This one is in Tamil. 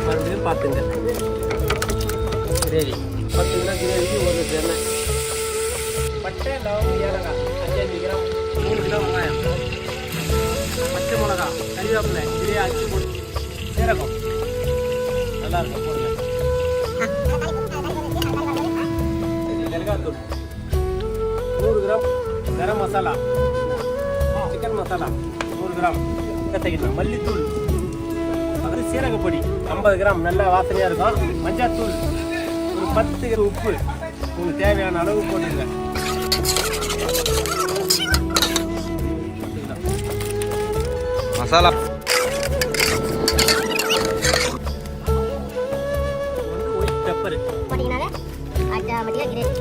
மறுபடியும் பார்த்துங்க. கிரேவி 10 கிலோ கிரேவிக்கு 1 லிட்டர் எண்ணெய். பட்டை, லவங்கம், ஏலக்காய் 5 கிராம், 3 கிலோ வெங்காயம், பச்சை மிளகா, கறிவேப்பிலை, இதே அரிசி போட்டு சீரகம் நல்லாயிருக்கும் போடுங்க. மிளகாத்தூள் 100 gram, garam masala, chicken masala 100 gram, கத்தைக்கணும், மல்லித்தூள், அப்புறம் சீரகப்பொடி 50 கிராம், நல்லா வாசனையாக இருக்கும். மஞ்சத்தூள் ஒரு 10 கிராம், உப்பு உங்களுக்கு தேவையான அளவு போட்டுங்க. மசாலா ஒயிட் பெப்பர் போட்டீங்கன்னாலே ஆட்டோமேட்டிக்காக கிரேவி.